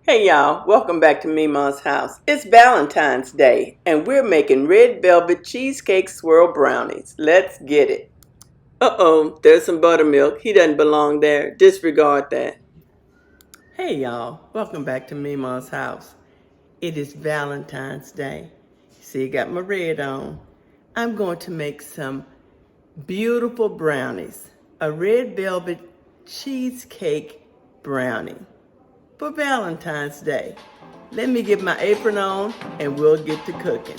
Hey y'all, welcome back to Memaw's house. It's Valentine's Day and we're making red velvet cheesecake swirl brownies. Let's get it. Uh-oh, there's some buttermilk. He doesn't belong there. Disregard that. Hey y'all, welcome back to Memaw's house. It is Valentine's Day. See, I got my red on. I'm going to make some beautiful brownies. A red velvet cheesecake brownie for Valentine's Day. Let me get my apron on and we'll get to cooking.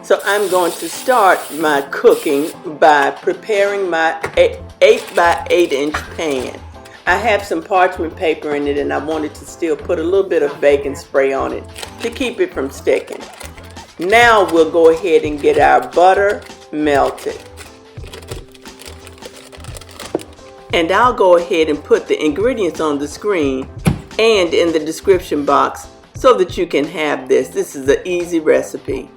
So I'm going to start my cooking by preparing my 8 by 8 inch pan. I have some parchment paper in it and I wanted to still put a little bit of baking spray on it to keep it from sticking. Now we'll go ahead and get our butter melted. And I'll go ahead and put the ingredients on the screen and in the description box so that you can have this. This is an easy recipe.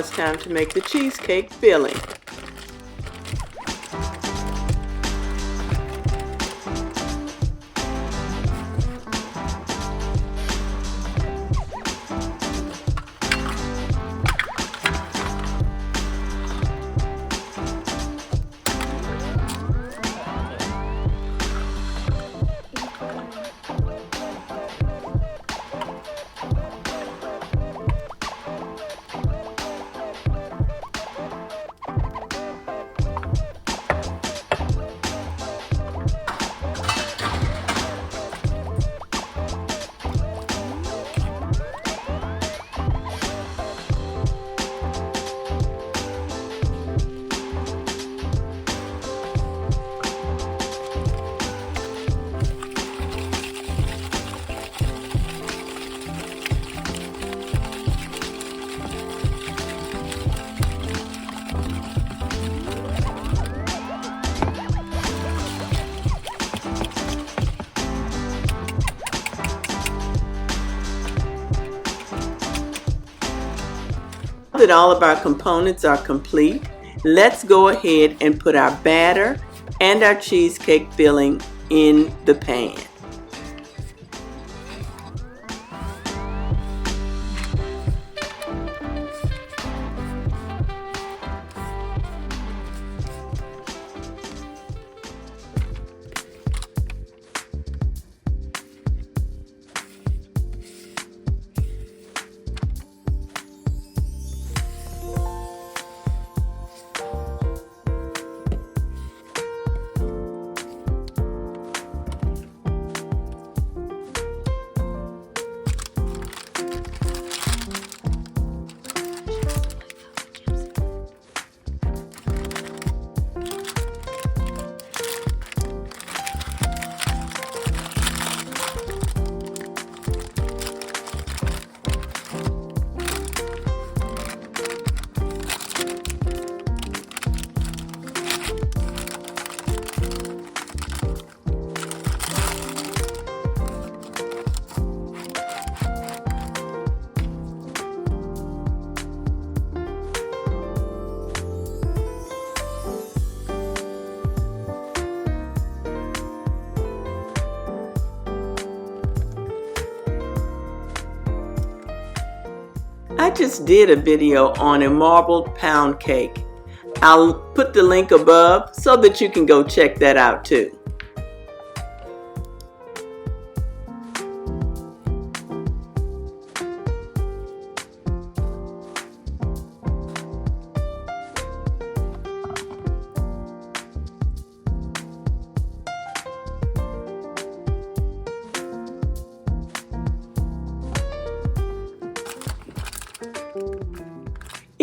It's time to make the cheesecake filling. that all of our components are complete, let's go ahead and put our batter and our cheesecake filling in the pan. I just did a video on a marbled pound cake. I'll put the link above so that you can go check that out too.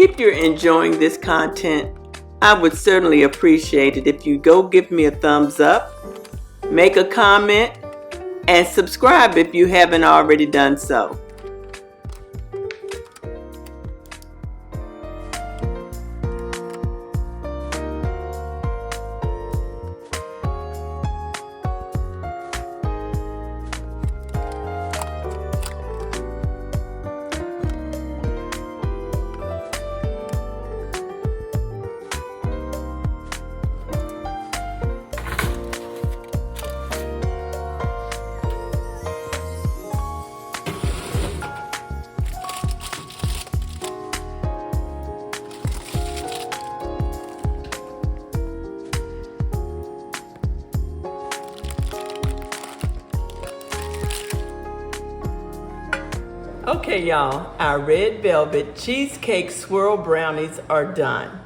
If you're enjoying this content, I would certainly appreciate it if you go give me a thumbs up, make a comment, and subscribe if you haven't already done so. Okay, y'all, our red velvet cheesecake swirl brownies are done.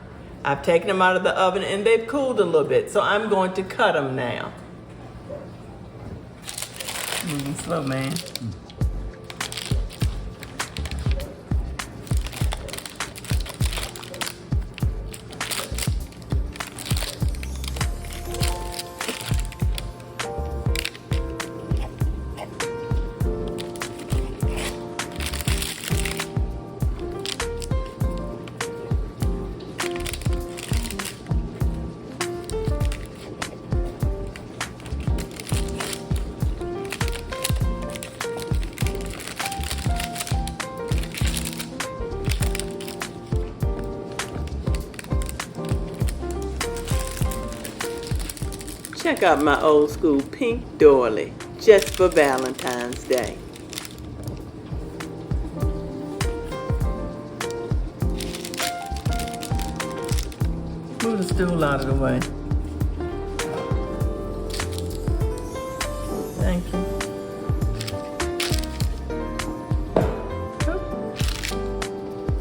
I've taken them out of the oven and they've cooled a little bit, so I'm going to cut them now. Moving slow, man. Check out my old school pink doily, just for Valentine's Day. Move the stool out of the way. Thank you.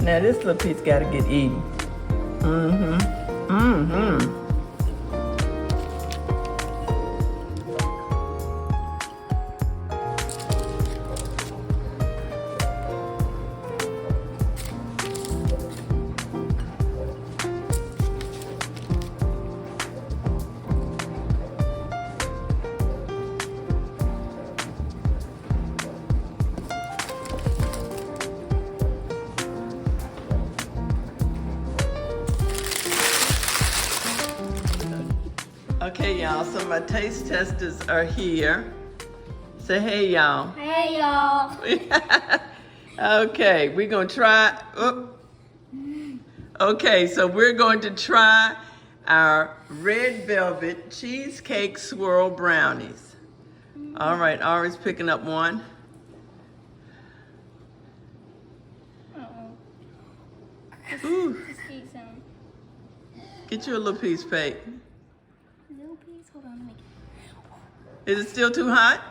Now this little piece gotta get eaten. Okay, y'all, so my taste testers are here. Say hey, y'all. Hey, y'all. Okay, we're gonna try. Oh, Okay, so we're going to try our red velvet cheesecake swirl brownies. All right, Ari's picking up one. Ooh. Get you a little piece, Pate. Little piece? Hold on, let me Is it still too hot?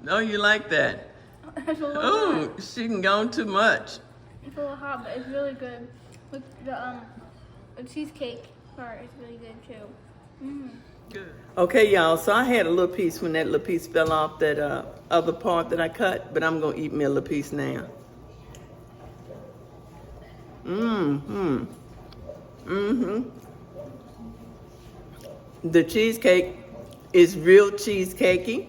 No, you like that. Oh, she can go too much. It's a little hot, but it's really good. With the cheesecake part is really good too. Good. Okay, y'all, so I had a little piece when that little piece fell off that other part that I cut, but I'm gonna eat me a little piece now. The cheesecake is real cheesecakey,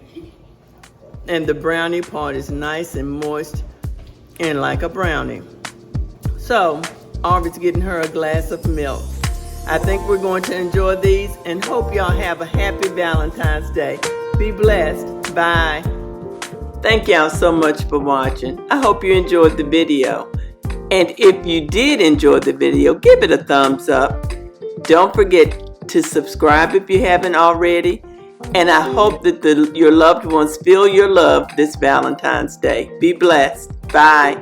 and the brownie part is nice and moist and like a brownie. So, Aubrey's getting her a glass of milk. I think we're going to enjoy these and hope y'all have a happy Valentine's Day. Be blessed. Bye. Thank y'all so much for watching. I hope you enjoyed the video. And if you did enjoy the video, give it a thumbs up. Don't forget to subscribe if you haven't already. And I hope that your loved ones feel your love this Valentine's Day. Be blessed. Bye.